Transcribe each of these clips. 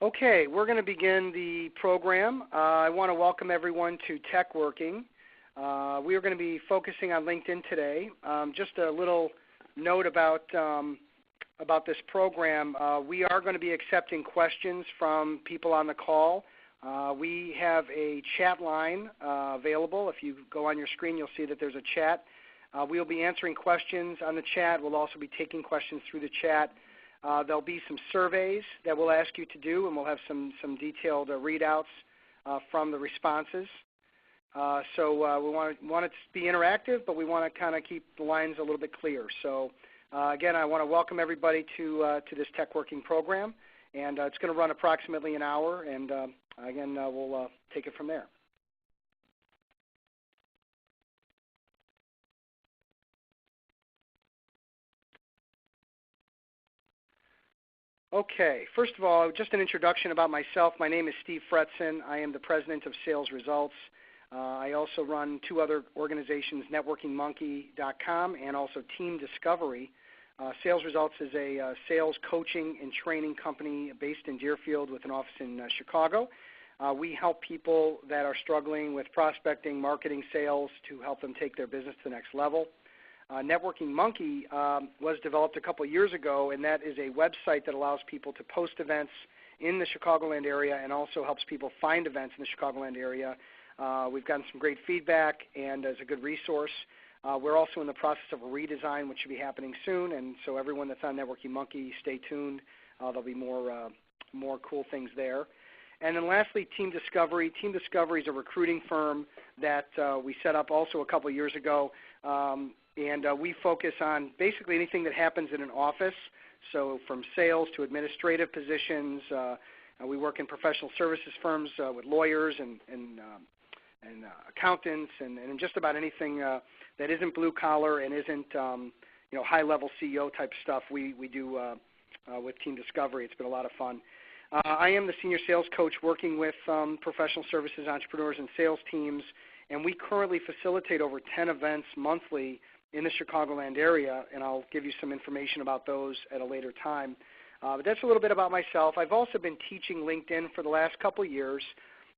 Okay, we're going to begin the program. I want to welcome everyone to Tech Working. We are going to be focusing on LinkedIn today. Just a little note about this program. We are going to be accepting questions from people on the call. We have a chat line available. If you go on your screen, you'll see that there's a chat. We'll be answering questions on the chat. We'll also be taking questions through the chat. There'll be some surveys that we'll ask you to do, and we'll have some detailed readouts from the responses. So we want it to be interactive, but we want to kind of keep the lines a little bit clear. So again, I want to welcome everybody to this Tech Working program, and it's going to run approximately an hour, and again, we'll take it from there. Okay, first of all, just an introduction about myself. My name is Steve Fretzin. I am the president of Sales Results. I also run two other organizations, networkingmonkey.com and also Team Discovery. Sales Results is a sales coaching and training company based in Deerfield with an office in Chicago. We help people that are struggling with prospecting, marketing, sales to help them take their business to the next level. Networking Monkey was developed a couple years ago, and that is a website that allows people to post events in the Chicagoland area and also helps people find events in the Chicagoland area. We've gotten some great feedback and is a good resource. We're also in the process of a redesign, which should be happening soon, and so everyone that's on Networking Monkey, stay tuned. There'll be more cool things there. And then lastly, Team Discovery. Team Discovery is a recruiting firm that we set up also a couple years ago. And we focus on basically anything that happens in an office, so from sales to administrative positions. We work in professional services firms with lawyers and accountants and just about anything that isn't blue collar and isn't high-level CEO type stuff. We do with Team Discovery. It's been a lot of fun. I am the senior sales coach working with professional services entrepreneurs and sales teams, and we currently facilitate over 10 events monthly in the Chicagoland area, and I'll give you some information about those at a later time. But that's a little bit about myself. I've also been teaching LinkedIn for the last couple years.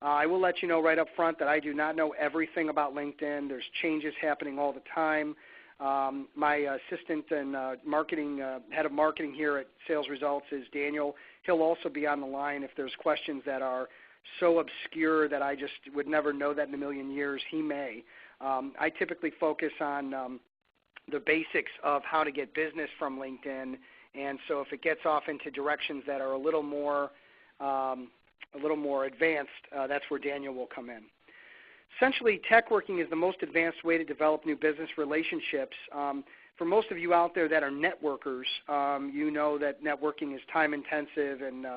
I will let you know right up front that I do not know everything about LinkedIn. There's changes happening all the time. My assistant and head of marketing here at Sales Results is Daniel. He'll also be on the line if there's questions that are so obscure that I just would never know that in a million years. He may. I typically focus on the basics of how to get business from LinkedIn, and so if it gets off into directions that are a little more advanced, that's where Daniel will come in. Essentially, Tech Working is the most advanced way to develop new business relationships. For most of you out there that are networkers, you know that networking is time intensive and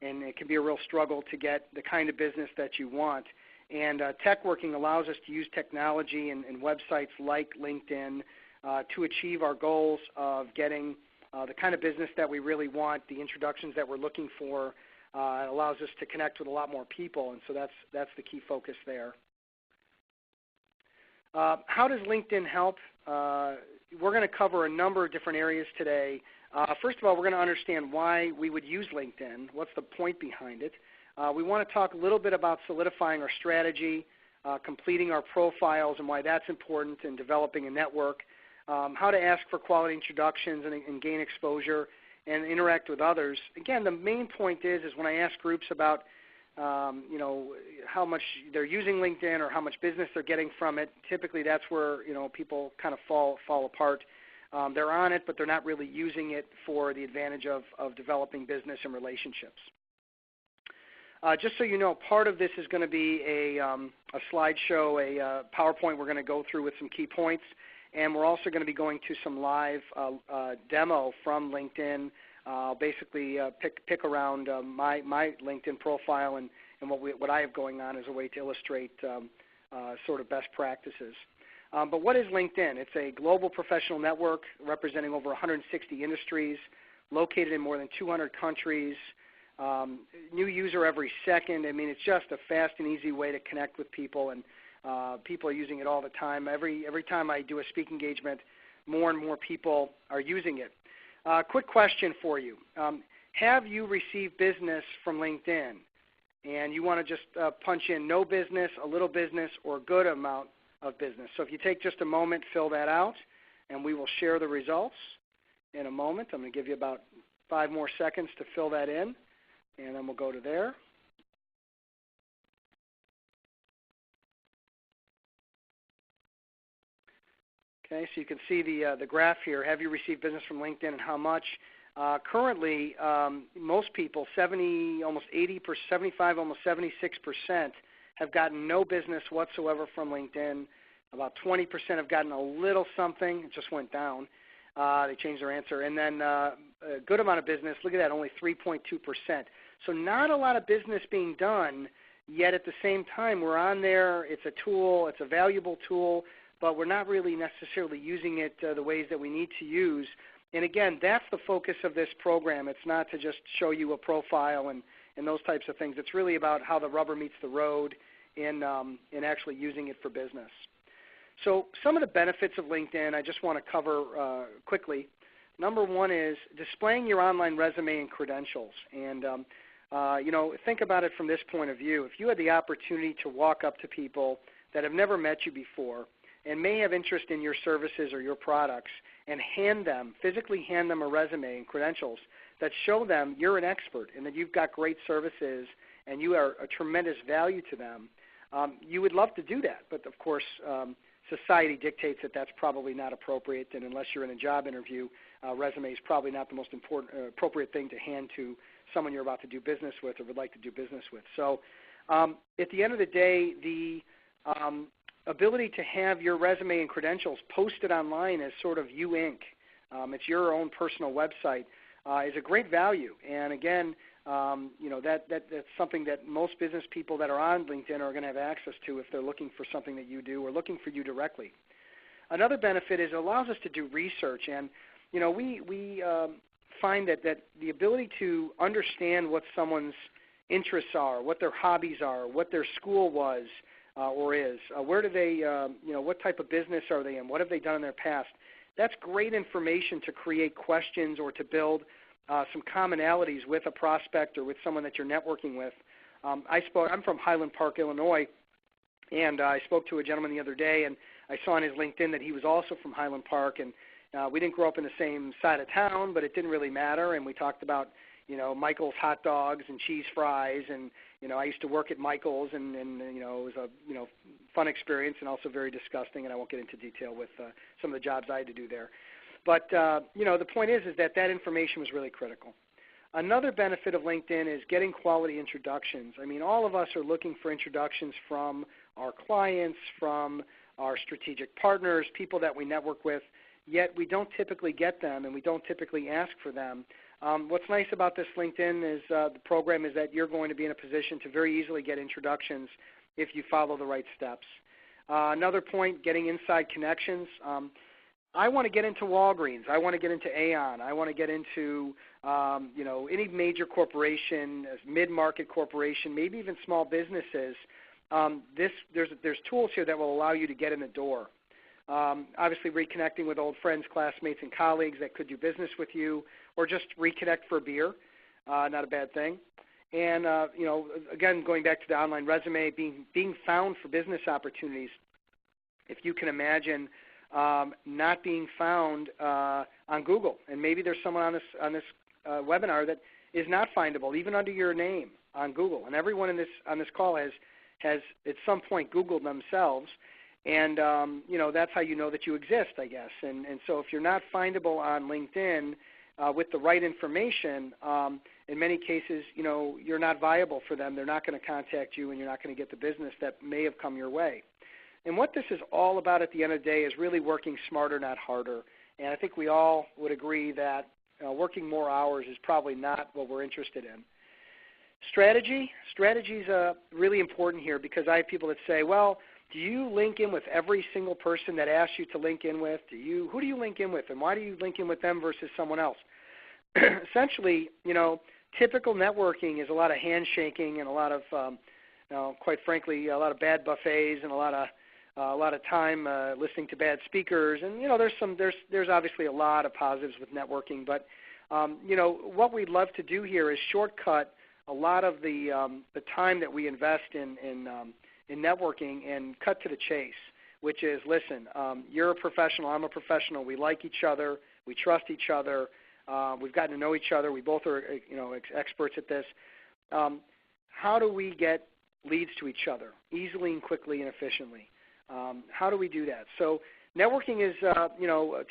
it can be a real struggle to get the kind of business that you want. And Tech Working allows us to use technology and websites like LinkedIn to achieve our goals of getting the kind of business that we really want, the introductions that we're looking for. It allows us to connect with a lot more people, and so that's the key focus there. How does LinkedIn help? We're going to cover a number of different areas today. First of all, we're going to understand why we would use LinkedIn. What's the point behind it? We want to talk a little bit about solidifying our strategy, completing our profiles and why that's important in developing a network, how to ask for quality introductions and gain exposure and interact with others. Again, the main point is when I ask groups about how much they're using LinkedIn or how much business they're getting from it, typically that's where people kind of fall apart. They're on it, but they're not really using it for the advantage of developing business and relationships. Just so you know, part of this is going to be a slideshow, a PowerPoint we're going to go through with some key points, and we're also going to be going to some live demo from LinkedIn. I'll basically pick around my LinkedIn profile and what I have going on as a way to illustrate sort of best practices. But what is LinkedIn? It's a global professional network representing over 160 industries, located in more than 200 countries. New user every second. I mean, it's just a fast and easy way to connect with people, and people are using it all the time. Every time I do a speaking engagement, more and more people are using it. Quick question for you. have you received business from LinkedIn? And you want to just punch in no business, a little business, or good amount of business. So if you take just a moment, fill that out, and we will share the results in a moment. I'm going to give you about 5 more seconds to fill that in, and then we'll go to there. Okay, so you can see the graph here. Have you received business from LinkedIn and how much? Currently, most people, 70, almost 80%, 75, almost 76%, have gotten no business whatsoever from LinkedIn. About 20% have gotten a little something. It just went down. They changed their answer. And then a good amount of business, look at that, only 3.2%. So not a lot of business being done, yet at the same time we're on there. It's a tool. It's a valuable tool, but we're not really necessarily using it the ways that we need to use. And again, that's the focus of this program. It's not to just show you a profile and those types of things. It's really about how the rubber meets the road in actually using it for business. So some of the benefits of LinkedIn I just want to cover quickly. Number one is displaying your online resume and credentials. And think about it from this point of view. If you had the opportunity to walk up to people that have never met you before and may have interest in your services or your products and physically hand them a resume and credentials that show them you're an expert and that you've got great services and you are a tremendous value to them, you would love to do that. But of course, society dictates that that's probably not appropriate, and unless you're in a job interview, resume is probably not the most appropriate thing to hand to someone you're about to do business with or would like to do business with. So at the end of the day, the ability to have your resume and credentials posted online as sort of you Inc. It's your own personal website is a great value. And again, that's something that most business people that are on LinkedIn are going to have access to if they're looking for something that you do or looking for you directly. Another benefit is it allows us to do research, and we find that the ability to understand what someone's interests are, what their hobbies are, what their school was or is, where do they, what type of business are they in, what have they done in their past. That's great information to create questions or to build some commonalities with a prospect or with someone that you're networking with. I'm from Highland Park, Illinois, and I spoke to a gentleman the other day, and I saw on his LinkedIn that he was also from Highland Park, and we didn't grow up in the same side of town, but it didn't really matter, and we talked about Michael's hot dogs and cheese fries, and I used to work at Michael's, and it was a fun experience and also very disgusting, and I won't get into detail with some of the jobs I had to do there. But the point is that information was really critical. Another benefit of LinkedIn is getting quality introductions. I mean, all of us are looking for introductions from our clients, from our strategic partners, people that we network with, yet we don't typically get them and we don't typically ask for them. What's nice about this LinkedIn is the program is that you're going to be in a position to very easily get introductions if you follow the right steps. Another point, getting inside connections. I want to get into Walgreens. I want to get into Aon. I want to get into any major corporation, mid-market corporation, maybe even small businesses. There's tools here that will allow you to get in the door. Obviously, reconnecting with old friends, classmates, and colleagues that could do business with you, or just reconnect for a beer, not a bad thing. And again, going back to the online resume, being found for business opportunities. If you can imagine not being found on Google, and maybe there's someone on this webinar that is not findable, even under your name on Google. And everyone on this call has at some point Googled themselves, and that's how you know that you exist, I guess. And so if you're not findable on LinkedIn with the right information, in many cases, you're not viable for them. They're not going to contact you, and you're not going to get the business that may have come your way. And what this is all about at the end of the day is really working smarter, not harder. And I think we all would agree that working more hours is probably not what we're interested in. Strategy is really important here, because I have people that say, well, do you link in with every single person that asks you to link in with? Who do you link in with, and why do you link in with them versus someone else? Essentially, typical networking is a lot of handshaking and a lot of, quite frankly, a lot of bad buffets and a lot of time listening to bad speakers. And there's obviously a lot of positives with networking, but What we'd love to do here is shortcut a lot of the time that we invest in networking and cut to the chase, which is, listen, you're a professional, I'm a professional, we like each other, we trust each other, we've gotten to know each other, we both are experts at this. How do we get leads to each other easily and quickly and efficiently? How do we do that? So networking is,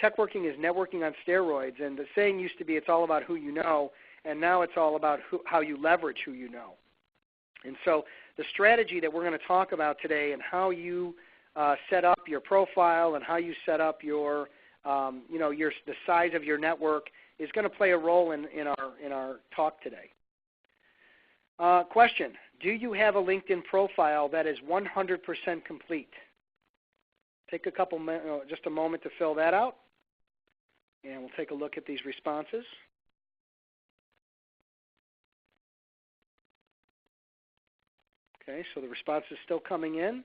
techworking is networking on steroids, and the saying used to be it's all about who you know, and now it's all about how you leverage who you know. And so the strategy that we're going to talk about today and how you set up your profile and how you set up your, the size of your network is going to play a role in our talk today. Question, do you have a LinkedIn profile that is 100% complete? Take a couple minutes, just a moment to fill that out, and we'll take a look at these responses. Okay, so the response is still coming in.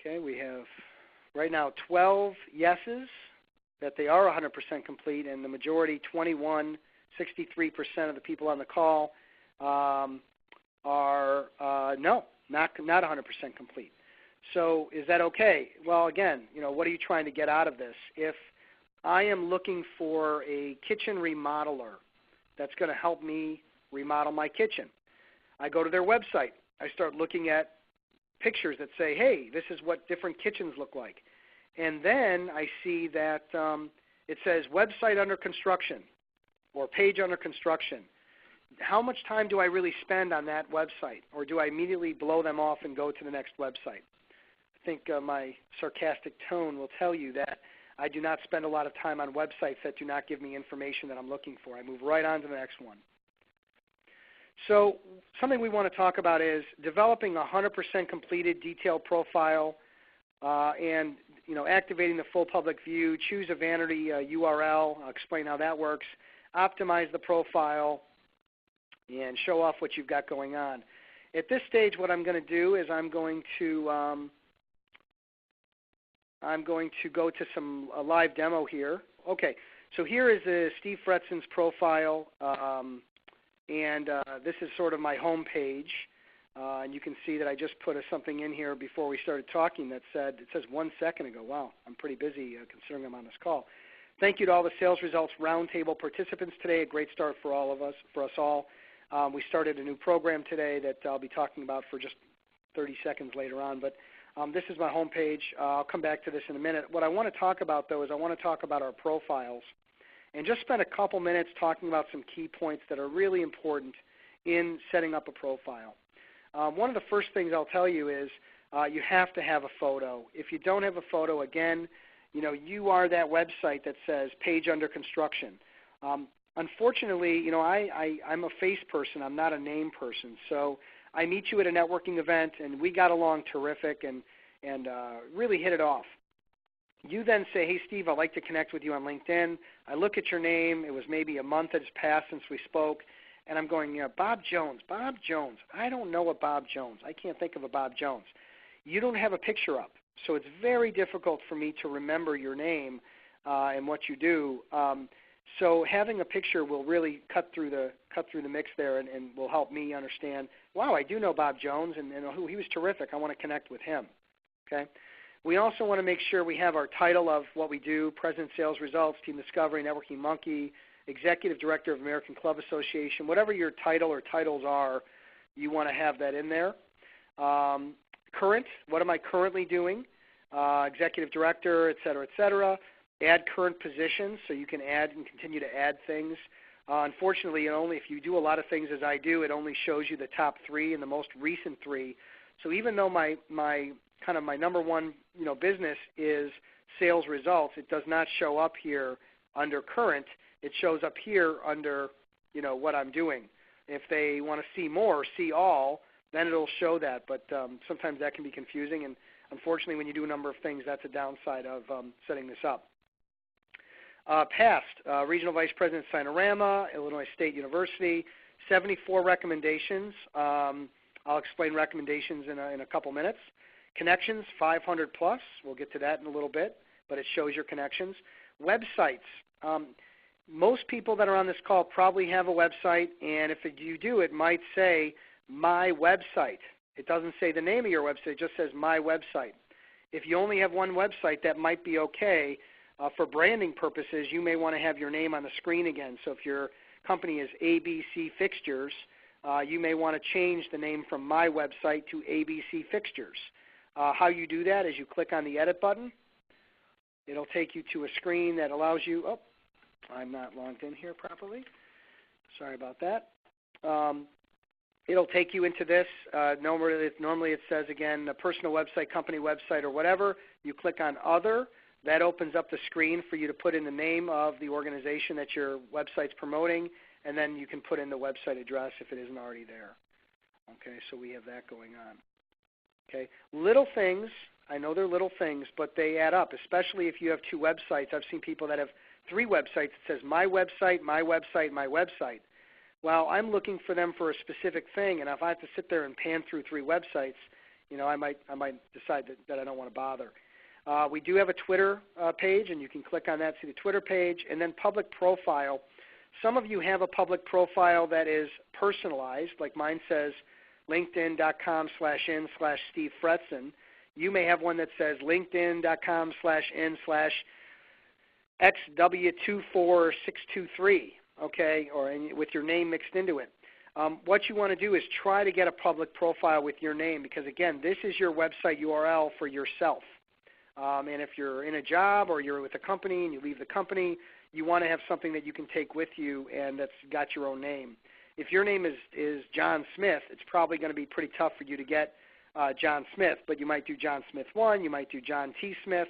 Okay, we have right now 12 yeses that they are 100% complete, and the majority, 63% of the people on the call are no, not 100% complete. So is that okay? Well, again, what are you trying to get out of this? If I am looking for a kitchen remodeler that's going to help me remodel my kitchen, I go to their website. I start looking at pictures that say, hey, this is what different kitchens look like. And then I see that it says website under construction or page under construction. How much time do I really spend on that website? Or do I immediately blow them off and go to the next website? I think my sarcastic tone will tell you that I do not spend a lot of time on websites that do not give me information that I'm looking for. I move right on to the next one. So something we want to talk about is developing a 100% completed detailed profile and activating the full public view. Choose a vanity URL. I'll explain how that works. Optimize the profile and show off what you've got going on. At this stage, what I'm going to do is I'm going to go to a live demo here. Okay, so here is Steve Fretzin's profile. And this is sort of my home page. And you can see that I just put something in here before we started talking that said, it says 1 second ago. Wow, I'm pretty busy considering I'm on this call. Thank you to all the sales results roundtable participants today. A great start for us all. We started a new program today that I'll be talking about for just 30 seconds later on. But this is my home page. I'll come back to this in a minute. What I want to talk about, though, is I want to talk about our profiles and just spend a couple minutes talking about some key points that are really important in setting up a profile. One of the first things I'll tell you is you have to have a photo. If you don't have a photo, again, you are that website that says page under construction. Unfortunately, I'm a face person. I'm not a name person. So I meet you at a networking event, and we got along terrific and really hit it off. You then say, hey, Steve, I'd like to connect with you on LinkedIn. I look at your name. It was maybe a month that has passed since we spoke, and I'm going, Bob Jones. I don't know a Bob Jones. I can't think of a Bob Jones. You don't have a picture up, so it's very difficult for me to remember your name and what you do. So having a picture will really cut through the mix there and will help me understand, wow, I do know Bob Jones, and he was terrific. I want to connect with him. Okay. We also want to make sure we have our title of what we do, President Sales Results, Team Discovery, Networking Monkey, Executive Director of American Club Association. Whatever your title or titles are, you want to have that in there. Current, what am I currently doing? Executive Director, et cetera, et cetera. Add current positions, so you can add and continue to add things. Unfortunately, if you do a lot of things as I do, it only shows you the top 3 and the most recent 3. So even though my number one business is sales results, it does not show up here under current. It shows up here under what I'm doing. If they want to see more, see all, then it'll show that. But sometimes that can be confusing, and unfortunately, when you do a number of things, that's a downside of setting this up. Past, Regional Vice President Sinorama, Illinois State University, 74 recommendations. I'll explain recommendations in a couple minutes. Connections, 500 plus. We'll get to that in a little bit, but it shows your connections. Websites. Most people that are on this call probably have a website, and if you do, it might say my website. It doesn't say the name of your website, it just says my website. If you only have one website, that might be okay. For branding purposes, you may want to have your name on the screen again. So if your company is ABC Fixtures, you may want to change the name from my website to ABC Fixtures. How you do that is you click on the edit button. It'll take you to a screen that allows you, oh, I'm not logged in here properly. Sorry about that. It'll take you into this. Normally it says, again, a personal website, company website, or whatever. You click on Other. That opens up the screen for you to put in the name of the organization that your website's promoting, and then you can put in the website address if it isn't already there. Okay, so we have that going on. Okay, little things. I know they're little things, but they add up, especially if you have two websites. I've seen people that have 3 websites that says my website, my website, my website. Well, I'm looking for them for a specific thing, and if I have to sit there and pan through 3 websites, I might decide that I don't want to bother. We do have a Twitter page, and you can click on that, see the Twitter page, and then public profile. Some of you have a public profile that is personalized, like mine says linkedin.com/in/Steve Fretzin. You may have one that says linkedin.com/in/XW24623, okay, or with your name mixed into it. What you want to do is try to get a public profile with your name because, again, this is your website URL for yourself. And if you're in a job or you're with a company and you leave the company, you want to have something that you can take with you and that's got your own name. If your name is John Smith, it's probably going to be pretty tough for you to get John Smith, but you might do John Smith 1, you might do John T. Smith,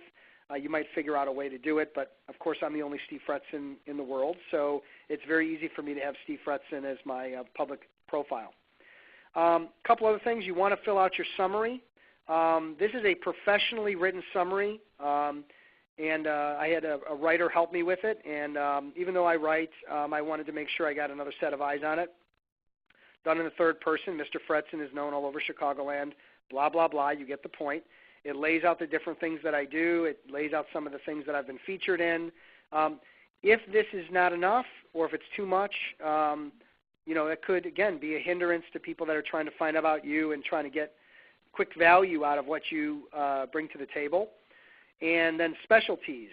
you might figure out a way to do it, but of course I'm the only Steve Fretzin in the world, so it's very easy for me to have Steve Fretzin as my public profile. Couple other things, you want to fill out your summary. This is a professionally written summary, and I had a writer help me with it, and even though I write, I wanted to make sure I got another set of eyes on it. Done in the third person, Mr. Fretzin is known all over Chicagoland, blah, blah, blah, you get the point. It lays out the different things that I do. It lays out some of the things that I've been featured in. If this is not enough or if it's too much, it could, again, be a hindrance to people that are trying to find out about you and trying to get quick value out of what you bring to the table. And then specialties,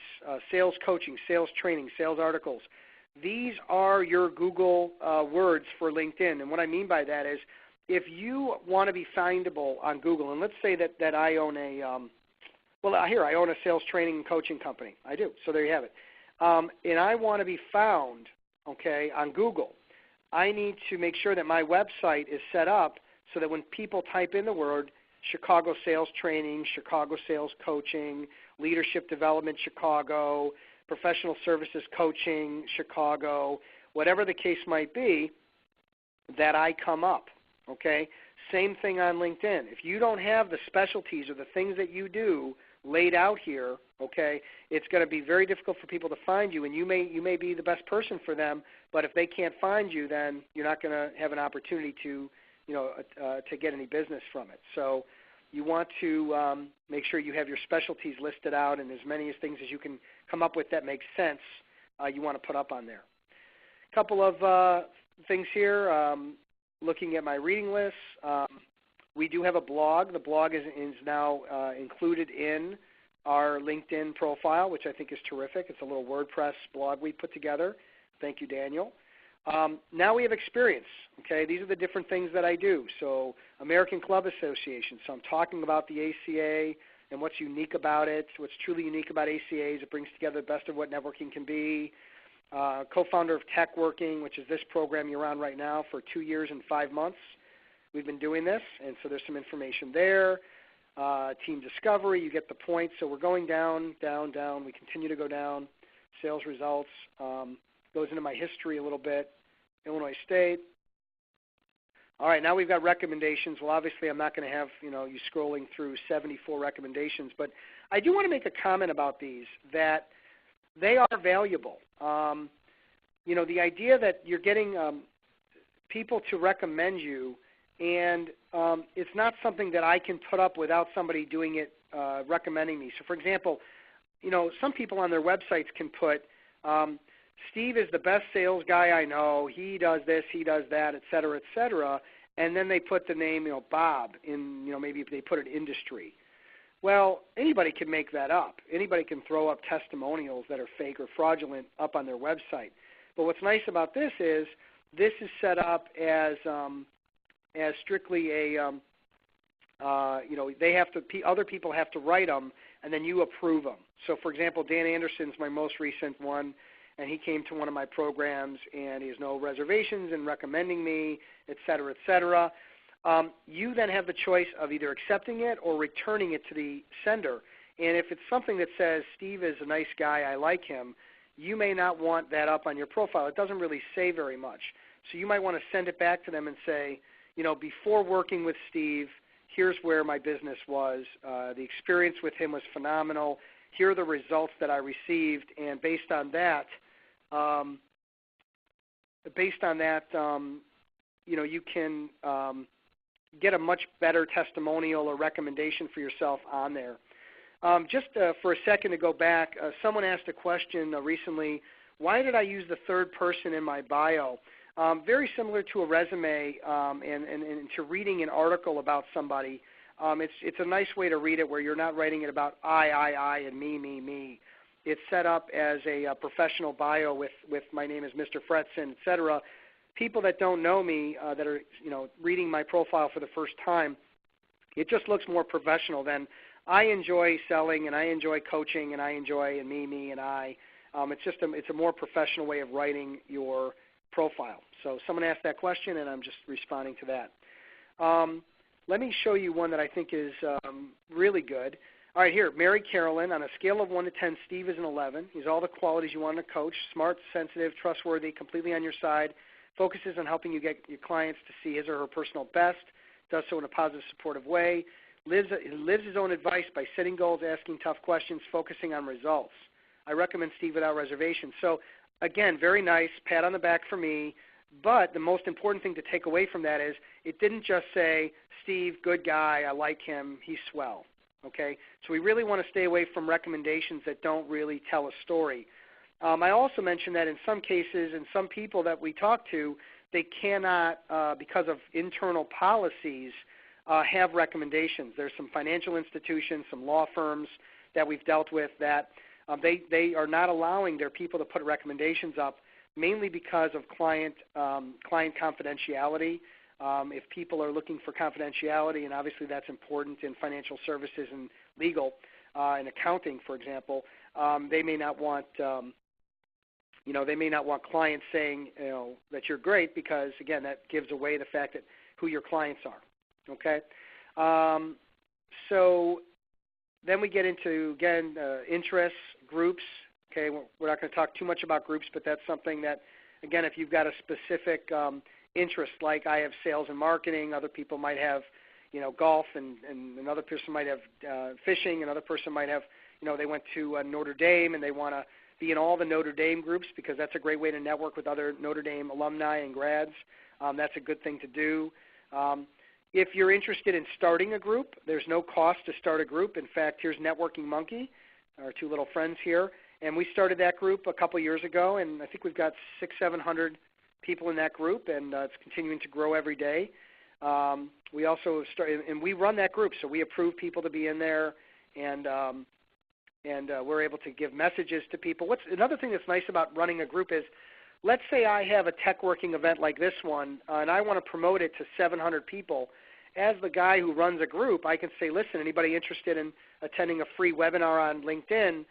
sales coaching, sales training, sales articles. These are your Google words for LinkedIn. And what I mean by that is if you want to be findable on Google, and let's say that I own I own a sales training and coaching company. I do. So there you have it. And I want to be found, okay, on Google. I need to make sure that my website is set up so that when people type in the word Chicago sales training, Chicago sales coaching, leadership development Chicago, professional services coaching Chicago, whatever the case might be, that I come up, okay? Same thing on LinkedIn. If you don't have the specialties or the things that you do laid out here, okay, it's going to be very difficult for people to find you, and you may be the best person for them, but if they can't find you, then you're not going to have an opportunity to get any business from it. So you want to make sure you have your specialties listed out, and as many things as you can come up with that make sense, you want to put up on there. A couple of things here, looking at my reading lists. We do have a blog. The blog is now included in our LinkedIn profile, which I think is terrific. It's a little WordPress blog we put together. Thank you, Daniel. Now we have experience. Okay, these are the different things that I do. So American Club Association. So I'm talking about the ACA and what's unique about it. What's truly unique about ACA is it brings together the best of what networking can be. Co-founder of Tech Working, which is this program you're on right now for 2 years and 5 months. We've been doing this, and so there's some information there. Team Discovery, you get the point. So we're going down, down, down. We continue to go down. Sales results. Goes into my history a little bit. Illinois State. All right, now we've got recommendations. Well, obviously I'm not going to have you scrolling through 74 recommendations, but I do want to make a comment about these, that they are valuable. The idea that you're getting people to recommend you, and it's not something that I can put up without somebody doing it, recommending me. So, for example, some people on their websites can put, Steve is the best sales guy I know. He does this, he does that, et cetera, and then they put the name, Bob in, maybe they put an industry. Well, anybody can make that up. Anybody can throw up testimonials that are fake or fraudulent up on their website. But what's nice about this is set up as strictly a, other people have to write them, and then you approve them. So, for example, Dan Anderson's my most recent one, and he came to one of my programs, and he has no reservations in recommending me, et cetera, et cetera. You then have the choice of either accepting it or returning it to the sender. And if it's something that says, Steve is a nice guy, I like him, you may not want that up on your profile. It doesn't really say very much. So you might want to send it back to them and say, before working with Steve, here's where my business was. The experience with him was phenomenal. Here are the results that I received, and based on that, you can get a much better testimonial or recommendation for yourself on there. Just for a second to go back, someone asked a question recently, why did I use the third person in my bio? Very similar to a resume and to reading an article about somebody. It's a nice way to read it where you're not writing it about I, and me. It's set up as a professional bio with my name is Mr. Fretzin, et cetera. People that don't know me that are reading my profile for the first time, it just looks more professional than I enjoy selling and I enjoy coaching and I enjoy and me and I. It's a more professional way of writing your profile. So someone asked that question and I'm just responding to that. Let me show you one that I think is really good. All right, here, Mary Carolyn, on a scale of 1 to 10, Steve is an 11. He's all the qualities you want in a coach: smart, sensitive, trustworthy, completely on your side, focuses on helping you get your clients to see his or her personal best, does so in a positive, supportive way, lives his own advice by setting goals, asking tough questions, focusing on results. I recommend Steve without reservation. So, again, very nice, pat on the back for me, but the most important thing to take away from that is it didn't just say, Steve, good guy, I like him, he's swell. Okay? So we really want to stay away from recommendations that don't really tell a story. I also mentioned that in some cases, and some people that we talk to, they cannot, because of internal policies, have recommendations. There's some financial institutions, some law firms that we've dealt with that they are not allowing their people to put recommendations up, mainly because of client confidentiality. If people are looking for confidentiality, and obviously that's important in financial services and legal and accounting, for example, they may not want clients saying that you're great because, again, that gives away the fact that who your clients are. Okay, so then we get into, again, interests, groups. Okay, we're not going to talk too much about groups, but that's something that, again, if you've got a specific interest, like I have sales and marketing, other people might have, golf, and another person might have fishing, another person might have, they went to Notre Dame and they want to be in all the Notre Dame groups because that's a great way to network with other Notre Dame alumni and grads. That's a good thing to do. If you're interested in starting a group, there's no cost to start a group. In fact, here's Networking Monkey, our two little friends here, and we started that group a couple years ago, and I think we've got 600-700 people in that group, and it's continuing to grow every day. We also started, and we run that group, so we approve people to be in there, and we're able to give messages to people. Another thing that's nice about running a group is, let's say I have a tech working event like this one, and I want to promote it to 700 people. As the guy who runs a group, I can say, listen, anybody interested in attending a free webinar on LinkedIn,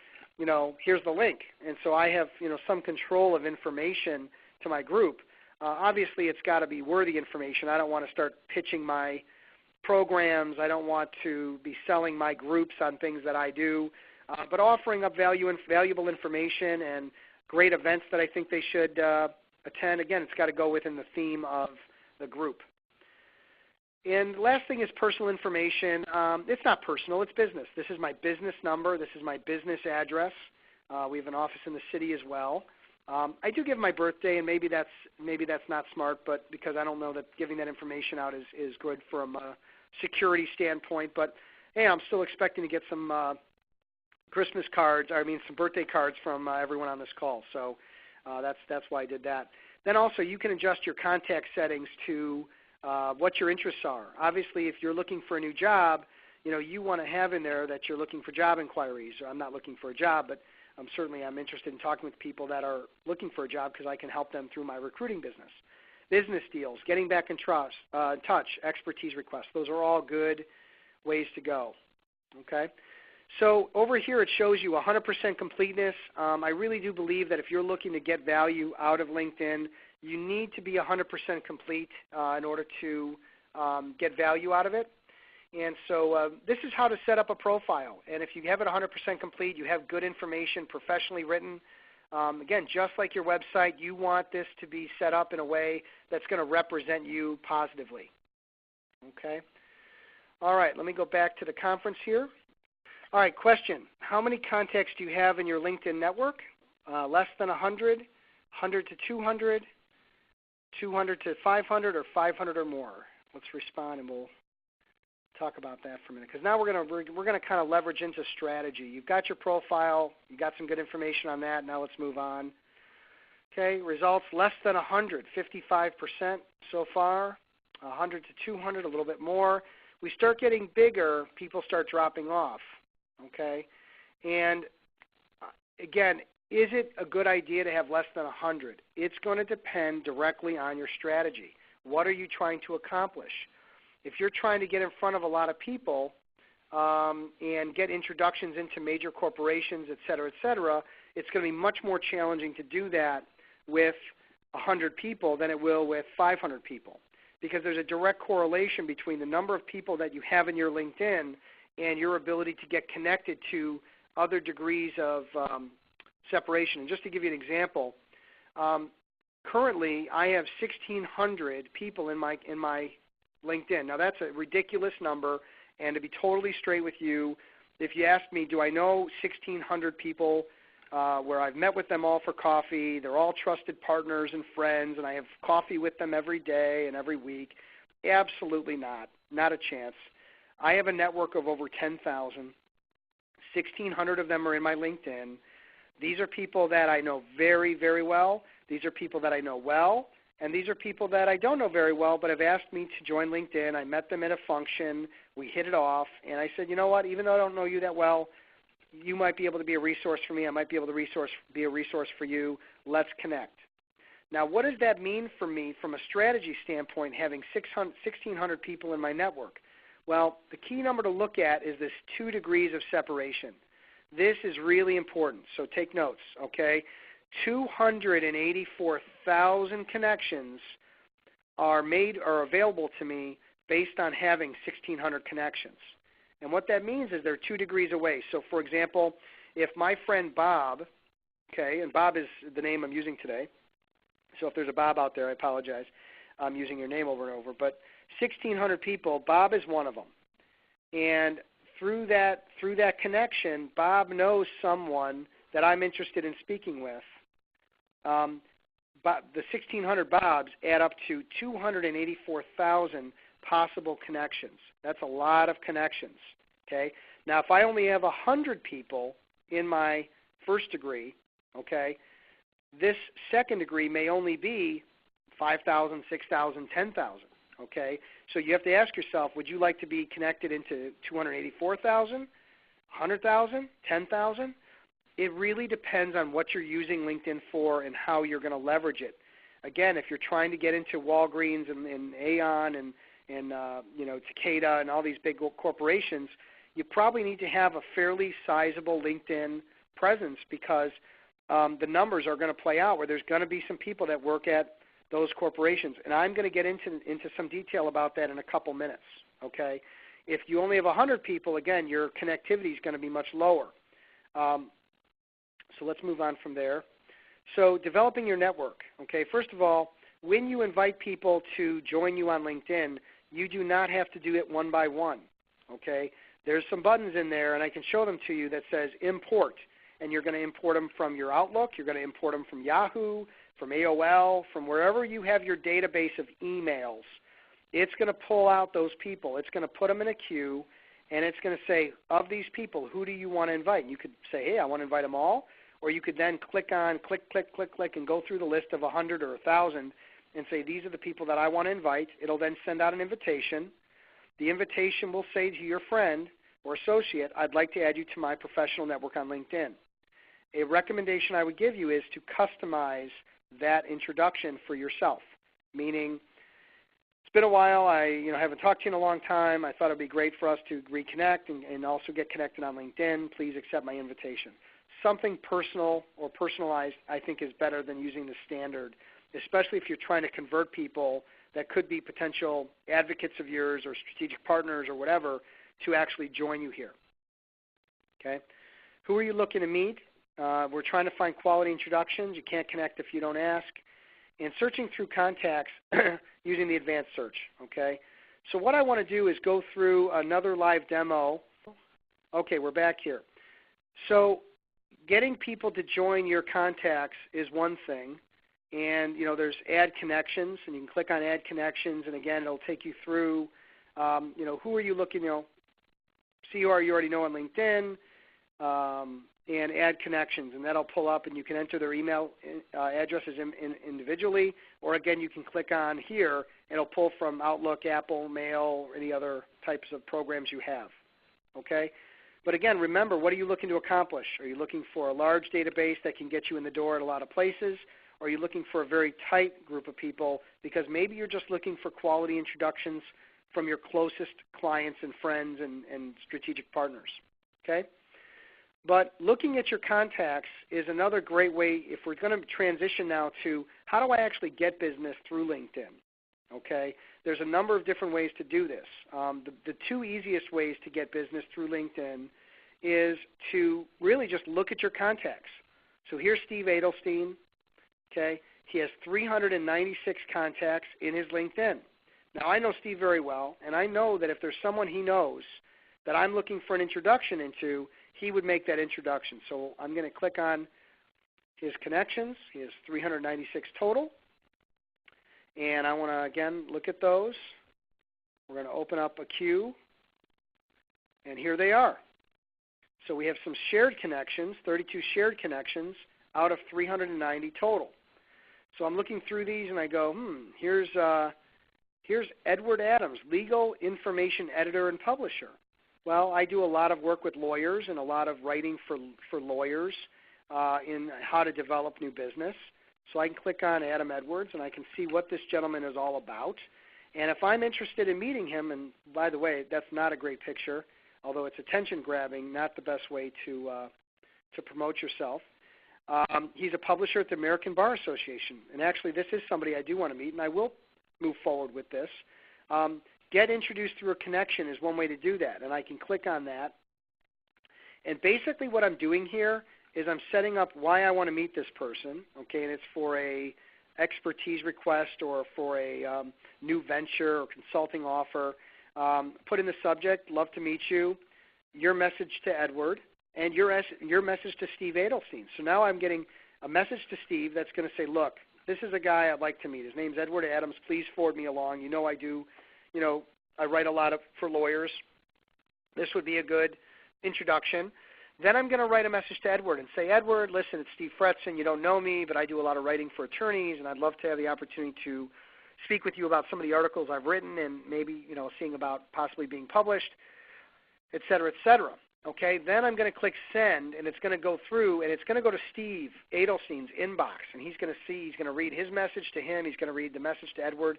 here's the link. And so I have, some control of information to my group. Obviously, it's got to be worthy information. I don't want to start pitching my programs. I don't want to be selling my groups on things that I do, but offering up valuable information and great events that I think they should attend. Again, it's got to go within the theme of the group. And the last thing is personal information. It's not personal, it's business. This is my business number. This is my business address. We have an office in the city as well. I do give my birthday, and maybe that's not smart, but because I don't know that giving that information out is good from a security standpoint. But hey, I'm still expecting to get some Christmas cards, some birthday cards from everyone on this call. So that's why I did that. Then also you can adjust your contact settings to what your interests are. Obviously, if you're looking for a new job, you want to have in there that you're looking for job inquiries. Or I'm not looking for a job, but I'm interested in talking with people that are looking for a job because I can help them through my recruiting business. Business deals, getting back in touch, expertise requests. Those are all good ways to go. Okay? So over here it shows you 100% completeness. I really do believe that if you're looking to get value out of LinkedIn, you need to be 100% complete in order to get value out of it. And so this is how to set up a profile. And if you have it 100% complete, you have good information, professionally written. Again, just like your website, you want this to be set up in a way that's going to represent you positively. Okay? All right, let me go back to the conference here. All right, question. How many contacts do you have in your LinkedIn network? Less than 100, 100 to 200, 200 to 500, or 500 or more? Let's respond, and we'll talk about that for a minute. Because now we're going to kind of leverage into strategy. You've got your profile. You got some good information on that. Now let's move on. Okay, results less than 100, 55% so far. 100 to 200, a little bit more. We start getting bigger, people start dropping off. Okay, and again, is it a good idea to have less than 100? It's going to depend directly on your strategy. What are you trying to accomplish? If you're trying to get in front of a lot of people and get introductions into major corporations, et cetera, it's going to be much more challenging to do that with 100 people than it will with 500 people, because there's a direct correlation between the number of people that you have in your LinkedIn and your ability to get connected to other degrees of separation. And just to give you an example, currently I have 1,600 people in my LinkedIn. Now that's a ridiculous number, and to be totally straight with you, if you ask me, do I know 1,600 people where I've met with them all for coffee, they're all trusted partners and friends, and I have coffee with them every day and every week? Absolutely not. Not a chance. I have a network of over 10,000. 1,600 of them are in my LinkedIn. These are people that I know very, very well. These are people that I know well. And these are people that I don't know very well but have asked me to join LinkedIn. I met them at a function. We hit it off. And I said, you know what, even though I don't know you that well, you might be able to be a resource for me. I might be able to be a resource for you. Let's connect. Now, what does that mean for me from a strategy standpoint, having 1,600 people in my network? Well, the key number to look at is this 2 degrees of separation. This is really important, so take notes, okay? 284,000 connections are available to me based on having 1,600 connections. And what that means is they're 2 degrees away. So, for example, if my friend Bob, okay, and Bob is the name I'm using today, so if there's a Bob out there, I apologize. I'm using your name over and over. But 1,600 people, Bob is one of them. And through that connection, Bob knows someone that I'm interested in speaking with. But the 1,600 Bobs add up to 284,000 possible connections. That's a lot of connections. Okay. Now, if I only have 100 people in my first degree, okay, this second degree may only be 5,000, 6,000, 10,000. Okay, so you have to ask yourself, would you like to be connected into 284,000, 100,000, 10,000? It really depends on what you're using LinkedIn for and how you're going to leverage it. Again, if you're trying to get into Walgreens and Aon and Takeda and all these big corporations, you probably need to have a fairly sizable LinkedIn presence, because the numbers are going to play out where there's going to be some people that work at those corporations. And I'm going to get into some detail about that in a couple minutes. Okay, if you only have 100 people, again, your connectivity is going to be much lower. So let's move on from there. So developing your network. Okay, first of all, when you invite people to join you on LinkedIn, you do not have to do it one by one. Okay, there's some buttons in there, and I can show them to you, that says import. And you're going to import them from your Outlook. You're going to import them from Yahoo, from AOL, from wherever you have your database of emails. It's going to pull out those people. It's going to put them in a queue, and it's going to say, of these people, who do you want to invite? And you could say, hey, I want to invite them all, or you could then click, and go through the list of 100 or 1,000 and say, these are the people that I want to invite. It'll then send out an invitation. The invitation will say to your friend or associate, I'd like to add you to my professional network on LinkedIn. A recommendation I would give you is to customize that introduction for yourself, meaning it's been a while, I haven't talked to you in a long time, I thought it would be great for us to reconnect and also get connected on LinkedIn. Please accept my invitation. Something personal or personalized I think is better than using the standard, especially if you're trying to convert people that could be potential advocates of yours or strategic partners or whatever to actually join you here. Okay? Who are you looking to meet? We're trying to find quality introductions. You can't connect if you don't ask. And searching through contacts using the advanced search. Okay? So what I want to do is go through another live demo. Okay, we're back here. So getting people to join your contacts is one thing. And, there's add connections, and you can click on add connections, and again, it'll take you through, who are you looking, see who you already know on LinkedIn, and add connections, and that'll pull up, and you can enter their email addresses individually, or again, you can click on here, and it'll pull from Outlook, Apple, Mail, or any other types of programs you have, okay? But again, remember, what are you looking to accomplish? Are you looking for a large database that can get you in the door at a lot of places? Or are you looking for a very tight group of people because maybe you're just looking for quality introductions from your closest clients and friends and strategic partners, okay? But looking at your contacts is another great way if we're going to transition now to how do I actually get business through LinkedIn, okay? There's a number of different ways to do this. The two easiest ways to get business through LinkedIn is to really just look at your contacts. So here's Steve Adelstein. Okay, he has 396 contacts in his LinkedIn. Now, I know Steve very well, and I know that if there's someone he knows that I'm looking for an introduction into, he would make that introduction. So I'm going to click on his connections. He has 396 total. And I want to, again, look at those. We're going to open up a queue, and here they are. So we have some shared connections, 32 shared connections, out of 390 total. So I'm looking through these and I go, here's Edward Adams, legal information editor and publisher. Well, I do a lot of work with lawyers and a lot of writing for lawyers in how to develop new business. So I can click on Adam Edwards and I can see what this gentleman is all about. And if I'm interested in meeting him, and by the way, that's not a great picture, although it's attention grabbing, not the best way to promote yourself. He's a publisher at the American Bar Association, and actually this is somebody I do want to meet, and I will move forward with this. Get introduced through a connection is one way to do that, and I can click on that. And basically what I'm doing here is I'm setting up why I want to meet this person, okay, and it's for a expertise request or for a new venture or consulting offer. Put in the subject, love to meet you, your message to Edward, and your message to Steve Adelstein. So now I'm getting a message to Steve that's going to say, look, this is a guy I'd like to meet. His name's Edward Adams. Please forward me along. I do, I write a lot for lawyers. This would be a good introduction. Then I'm going to write a message to Edward and say, Edward, listen, it's Steve Fretzin. You don't know me, but I do a lot of writing for attorneys, and I'd love to have the opportunity to speak with you about some of the articles I've written and maybe, seeing about possibly being published, et cetera, et cetera. Okay, then I'm going to click send, and it's going to go through, and it's going to go to Steve Adelstein's inbox, and he's going to read his message to him, he's going to read the message to Edward.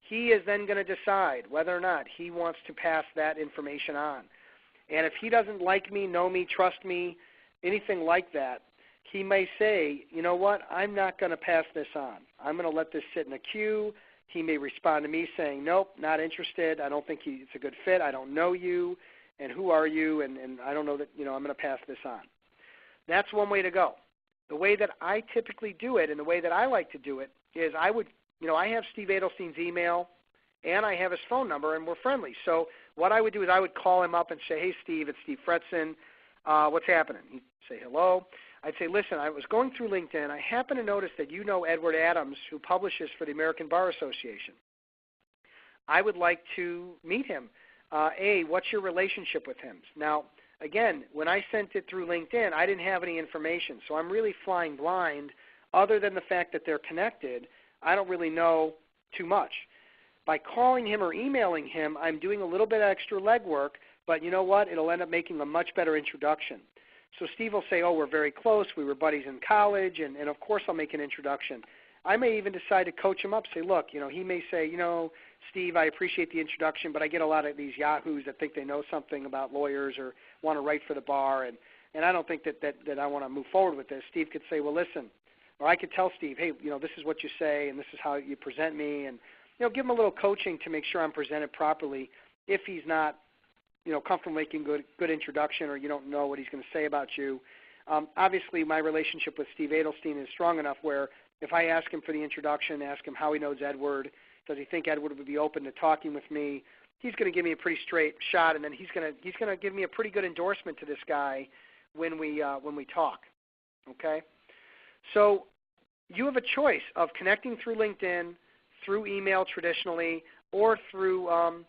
He is then going to decide whether or not he wants to pass that information on. And if he doesn't like me, know me, trust me, anything like that, he may say, you know what, I'm not going to pass this on. I'm going to let this sit in a queue. He may respond to me saying, nope, not interested. I don't think it's a good fit. I don't know you. And who are you, and I don't know that, I'm going to pass this on. That's one way to go. The way that I typically do it and the way that I like to do it is I have Steve Adelstein's email and I have his phone number and we're friendly. So what I would do is I would call him up and say, hey, Steve, it's Steve Fretzin. What's happening? He'd say hello. I'd say, listen, I was going through LinkedIn. I happen to notice that you know Edward Adams, who publishes for the American Bar Association. I would like to meet him. what's your relationship with him? Now, again, when I sent it through LinkedIn, I didn't have any information, so I'm really flying blind. Other than the fact that they're connected, I don't really know too much. By calling him or emailing him, I'm doing a little bit of extra legwork, but you know what? It'll end up making a much better introduction. So Steve will say, oh, we're very close. We were buddies in college, and of course I'll make an introduction. I may even decide to coach him up, say, look, he may say, Steve, I appreciate the introduction, but I get a lot of these yahoos that think they know something about lawyers or want to write for the bar, and I don't think that I want to move forward with this. Steve could say, well, listen, or I could tell Steve, hey, this is what you say, and this is how you present me, and give him a little coaching to make sure I'm presented properly if he's not comfortable making good introduction, or you don't know what he's going to say about you. Obviously, my relationship with Steve Adelstein is strong enough where if I ask him for the introduction, ask him how he knows Edward, does he think Edward would be open to talking with me, he's going to give me a pretty straight shot, and then he's going to give me a pretty good endorsement to this guy when we talk. Okay, so you have a choice of connecting through LinkedIn, through email traditionally, or through a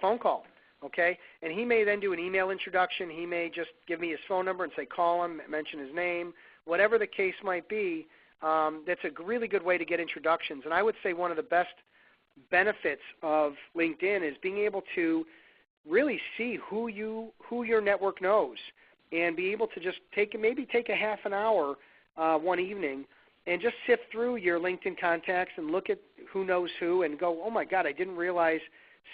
phone call, okay? And he may then do an email introduction. He may just give me his phone number and say call him, mention his name, whatever the case might be. That's a really good way to get introductions. And I would say one of the best benefits of LinkedIn is being able to really see who your network knows and be able to just take a half an hour one evening and just sift through your LinkedIn contacts and look at who knows who and go, oh my God, I didn't realize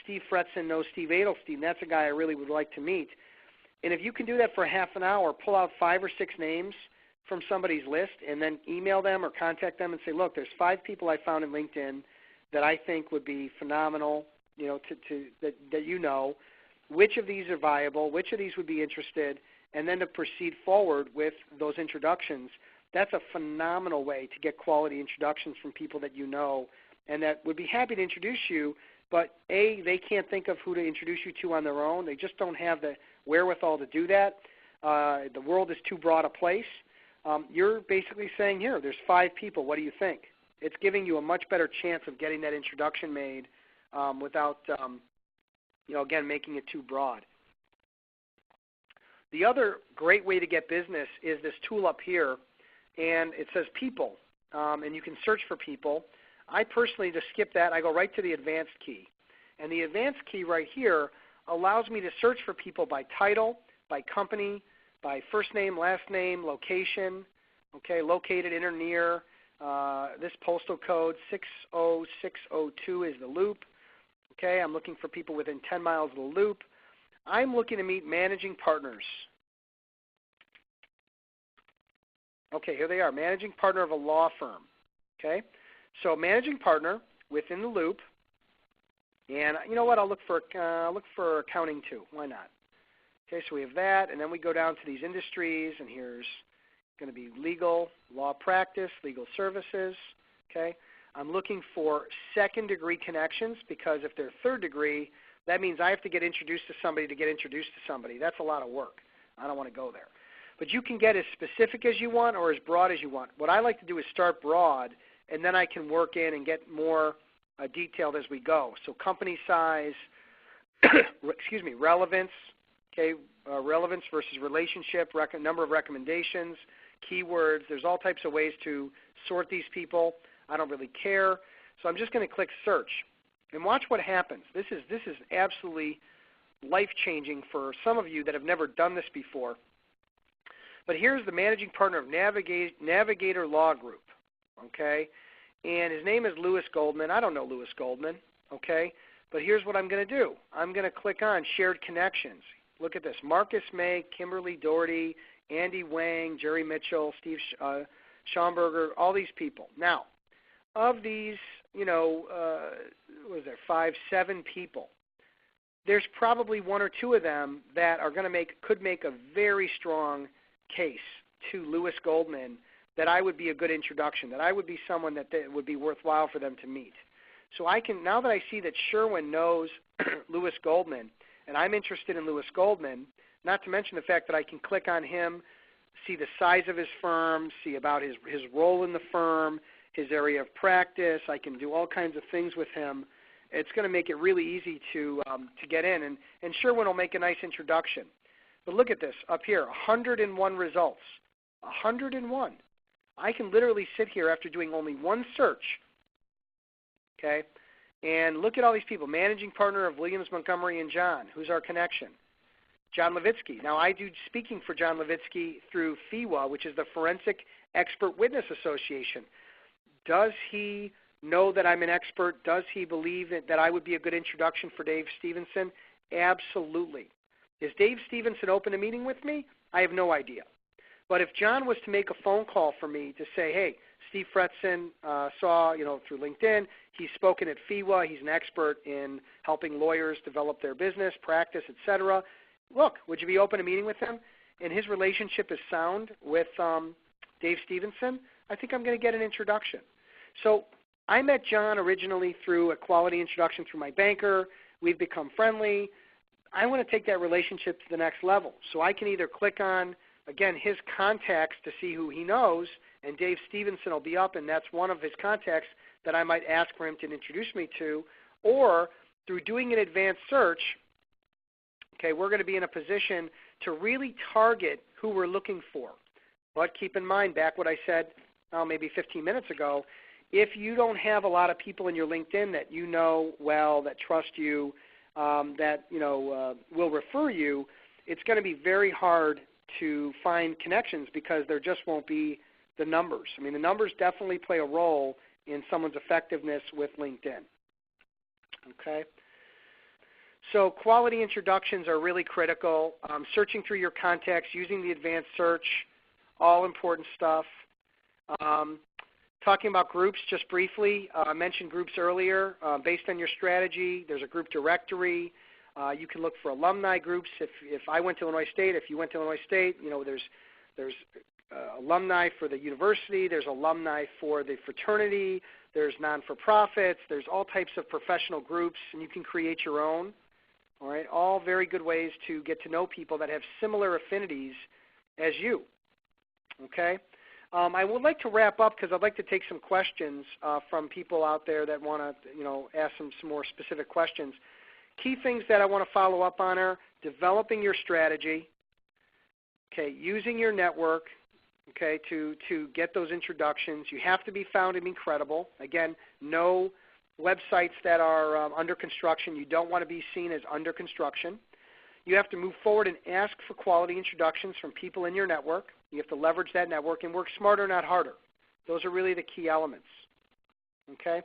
Steve Fretzin knows Steve Adelstein. That's a guy I really would like to meet. And if you can do that for half an hour, pull out 5 or 6 names from somebody's list and then email them or contact them and say, look, there's 5 people I found in LinkedIn that I think would be phenomenal, that you know. Which of these are viable? Which of these would be interested? And then to proceed forward with those introductions. That's a phenomenal way to get quality introductions from people that you know and that would be happy to introduce you, but A, they can't think of who to introduce you to on their own. They just don't have the wherewithal to do that. The world is too broad a place. You're basically saying, here, there's 5 people. What do you think? It's giving you a much better chance of getting that introduction made without, again, making it too broad. The other great way to get business is this tool up here, and it says people, and you can search for people. I personally just skip that. I go right to the advanced key. And the advanced key right here allows me to search for people by title, by company, by first name, last name, location, okay, located in or near. This postal code, 60602 is the loop. Okay, I'm looking for people within 10 miles of the loop. I'm looking to meet managing partners. Okay, here they are, managing partner of a law firm. Okay, so managing partner within the loop, and you know what? I'll look for accounting too. Why not? Okay, so we have that, and then we go down to these industries, and here's going to be legal, law practice, legal services. Okay, I'm looking for second-degree connections because if they're third-degree, that means I have to get introduced to somebody to get introduced to somebody. That's a lot of work. I don't want to go there. But you can get as specific as you want or as broad as you want. What I like to do is start broad, and then I can work in and get more detailed as we go. So company size, relevance, okay, relevance versus relationship, number of recommendations, keywords. There's all types of ways to sort these people. I don't really care. So I'm just going to click search. And watch what happens. This is absolutely life-changing for some of you that have never done this before. But here's the managing partner of Navigator Law Group, okay? And his name is Lewis Goldman. I don't know Lewis Goldman, okay? But here's what I'm going to do. I'm going to click on Shared Connections. Look at this. Marcus May, Kimberly Doherty, Andy Wang, Jerry Mitchell, Steve Schomburger, all these people. Now, of these, what is there, 5, 7 people, there's probably 1 or 2 of them that are going to could make a very strong case to Lewis Goldman that I would be a good introduction, that I would be someone that would be worthwhile for them to meet. So I can, now that I see that Sherwin knows Lewis Goldman, and I'm interested in Lewis Goldman, not to mention the fact that I can click on him, see the size of his firm, see about his role in the firm, his area of practice. I can do all kinds of things with him. it's going to make it really easy to get in. And Sherwin will make a nice introduction. But look at this up here, 101 results. 101. I can literally sit here after doing only one search, okay, and look at all these people. Managing partner of Williams, Montgomery, and John. Who's our connection? John Levitsky. Now, I do speaking for John Levitsky through FEWA, which is the Forensic Expert Witness Association. Does he know that I'm an expert? Does he believe that I would be a good introduction for Dave Stevenson? Absolutely. Is Dave Stevenson open to meeting with me? I have no idea. But if John was to make a phone call for me to say, hey, Steve Fretzin saw, through LinkedIn, he's spoken at FEWA, he's an expert in helping lawyers develop their business, practice, etc. Look, would you be open to meeting with him? And his relationship is sound with Dave Stevenson. I think I'm going to get an introduction. So I met John originally through a quality introduction through my banker. We've become friendly. I want to take that relationship to the next level. So I can either click on, again, his contacts to see who he knows, and Dave Stevenson will be up, and that's one of his contacts that I might ask for him to introduce me to, or through doing an advanced search, okay, we're going to be in a position to really target who we're looking for. But keep in mind, back what I said maybe 15 minutes ago, if you don't have a lot of people in your LinkedIn that you know well, that trust you, that will refer you, it's going to be very hard to find connections because there just won't be the numbers. I mean, the numbers definitely play a role in someone's effectiveness with LinkedIn. Okay? So quality introductions are really critical. Searching through your contacts, using the advanced search, all important stuff. Talking about groups just briefly, I mentioned groups earlier. Based on your strategy, there's a group directory. You can look for alumni groups. If I went to Illinois State, if you went to Illinois State, there's alumni for the university. There's alumni for the fraternity. There's non-for-profits. There's all types of professional groups, and you can create your own. All right, all very good ways to get to know people that have similar affinities as you. Okay. I would like to wrap up because I'd like to take some questions from people out there that want to, ask some more specific questions. Key things that I want to follow up on are developing your strategy, okay, using your network, okay, to get those introductions. You have to be found and be credible. Again, no websites that are under construction. You don't want to be seen as under construction. You have to move forward and ask for quality introductions from people in your network. You have to leverage that network and work smarter, not harder. Those are really the key elements. Okay?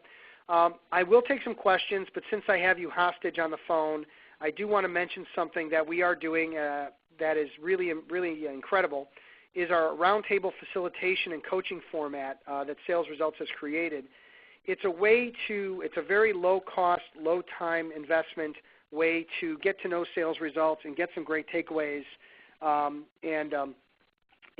I will take some questions, but since I have you hostage on the phone, I do want to mention something that we are doing that is really, really incredible, is our roundtable facilitation and coaching format that Sales Results has created. It's a very low-cost, low-time investment way to get to know sales results and get some great takeaways.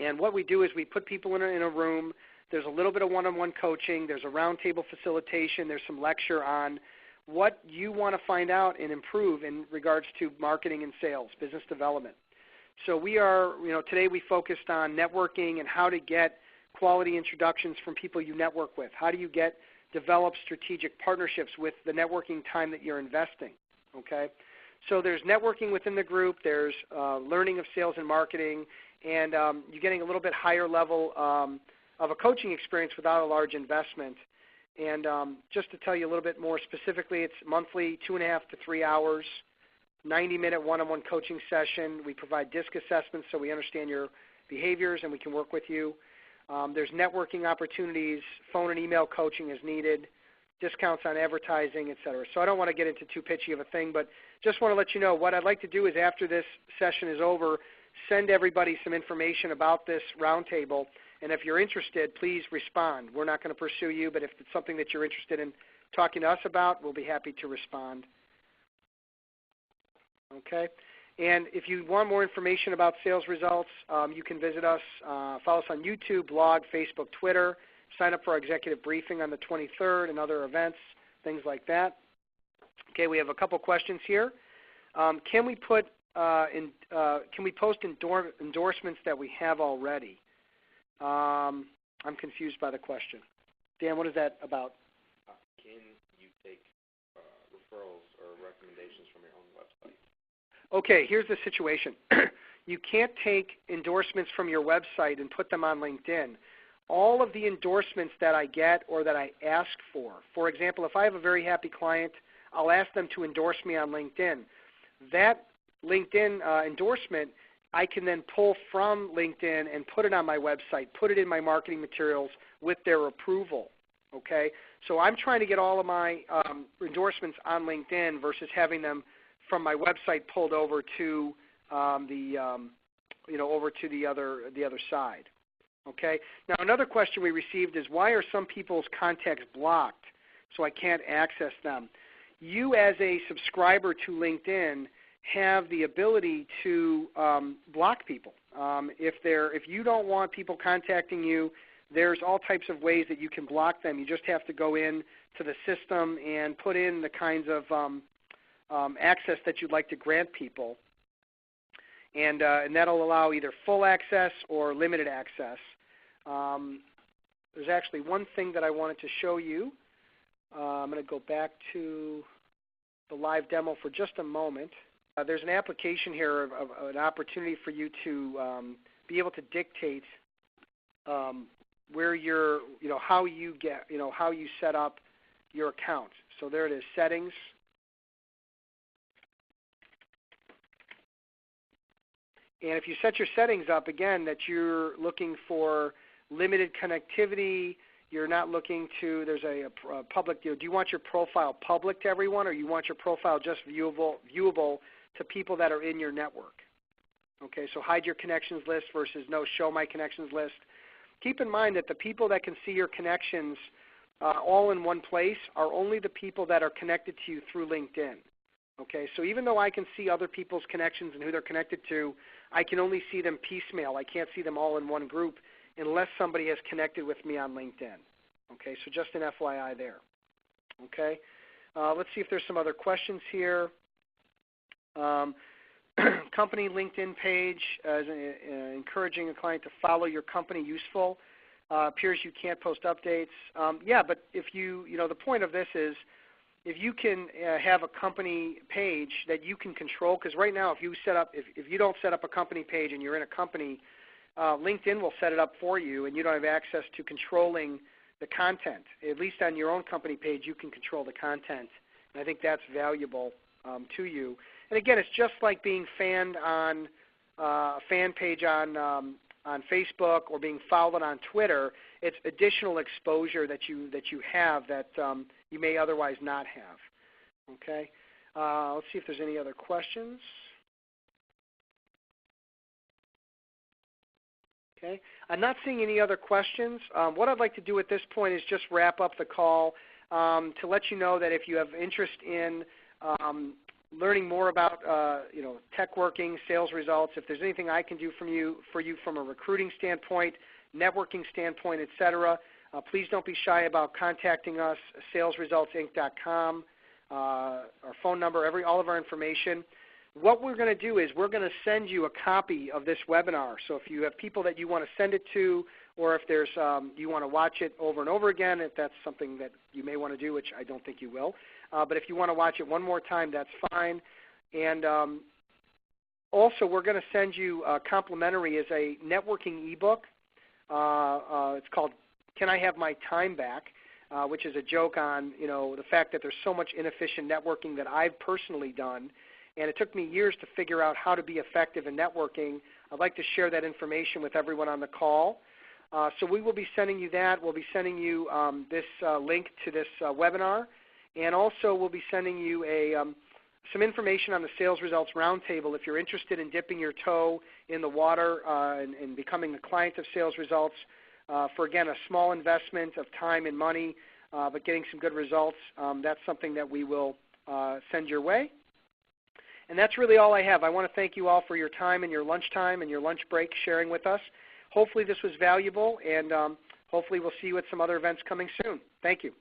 And what we do is we put people in a room. There's a little bit of one-on-one coaching. There's a roundtable facilitation. There's some lecture on what you want to find out and improve in regards to marketing and sales, business development. So we are, today we focused on networking and how to get quality introductions from people you network with. How do you develop strategic partnerships with the networking time that you're investing, okay? So there's networking within the group. There's learning of sales and marketing, and you're getting a little bit higher level of a coaching experience without a large investment. And just to tell you a little bit more specifically, it's monthly 2.5 to 3 hours, 90-minute one-on-one coaching session. We provide DISC assessments so we understand your behaviors and we can work with you. There's networking opportunities, phone and email coaching as needed, discounts on advertising, et cetera. So I don't want to get into too pitchy of a thing, but just want to let you know what I'd like to do is after this session is over, send everybody some information about this roundtable. And if you're interested, please respond. We're not going to pursue you, but if it's something that you're interested in talking to us about, we'll be happy to respond. Okay? And if you want more information about sales results, you can visit us, follow us on YouTube, blog, Facebook, Twitter, sign up for our executive briefing on the 23rd and other events, things like that. Okay, we have a couple questions here. Can we post endorsements that we have already? I'm confused by the question. Dan, what is that about? Can you take recommendations from your own website? Okay, here's the situation. You can't take endorsements from your website and put them on LinkedIn. All of the endorsements that I get or that I ask for example, if I have a very happy client, I'll ask them to endorse me on LinkedIn. That LinkedIn endorsement, I can then pull from LinkedIn and put it on my website, put it in my marketing materials with their approval. Okay, so I'm trying to get all of my endorsements on LinkedIn versus having them from my website pulled over to over to the other side. Okay. Now another question we received is, why are some people's contacts blocked so I can't access them? You as a subscriber to LinkedIn have the ability to block people. If you don't want people contacting you, there's all types of ways that you can block them. You just have to go in to the system and put in the kinds of access that you'd like to grant people. And that'll allow either full access or limited access. There's actually one thing that I wanted to show you. I'm going to go back to the live demo for just a moment. There's an application here of an opportunity for you to be able to dictate where you're, how you set up your account. So there it is, settings. And if you set your settings up, again, that you're looking for limited connectivity, you're not looking to, there's a public, do you want your profile public to everyone, or you want your profile just viewable to people that are in your network? Okay, so hide your connections list versus no, show my connections list. Keep in mind that the people that can see your connections all in one place are only the people that are connected to you through LinkedIn. Okay, so even though I can see other people's connections and who they're connected to, I can only see them piecemeal. I can't see them all in one group unless somebody has connected with me on LinkedIn. Okay, so just an FYI there. Okay, let's see if there's some other questions here. Company LinkedIn page, encouraging a client to follow your company, useful. Appears you can't post updates. Yeah, but if the point of this is, if you can have a company page that you can control, because right now if you don't set up a company page and you're in a company, LinkedIn will set it up for you and you don't have access to controlling the content. At least on your own company page you can control the content, and I think that's valuable to you. And again, it's just like being fanned on a fan page on Facebook or being followed on Twitter. It's additional exposure that you have that you may otherwise not have. Okay, let's see if there's any other questions. Okay, I'm not seeing any other questions. What I'd like to do at this point is just wrap up the call to let you know that if you have interest in learning more about tech working, sales results, if there's anything I can do for you from a recruiting standpoint, networking standpoint, etc., please don't be shy about contacting us, salesresultsinc.com, our phone number, all of our information. What we're going to do is we're going to send you a copy of this webinar. So if you have people that you want to send it to, or if there's you want to watch it over and over again, if that's something that you may want to do, which I don't think you will. But if you want to watch it one more time, that's fine. And also, we're going to send you complimentary as a networking ebook. It's called "Can I Have My Time Back?" Which is a joke on the fact that there's so much inefficient networking that I've personally done, and it took me years to figure out how to be effective in networking. I'd like to share that information with everyone on the call. So we will be sending you that. We'll be sending you this link to this webinar. And also we'll be sending you some information on the Sales Results Roundtable if you're interested in dipping your toe in the water and becoming a client of Sales Results for, again, a small investment of time and money, but getting some good results. That's something that we will send your way. And that's really all I have. I want to thank you all for your time and your lunchtime and your lunch break sharing with us. Hopefully this was valuable, and hopefully we'll see you at some other events coming soon. Thank you.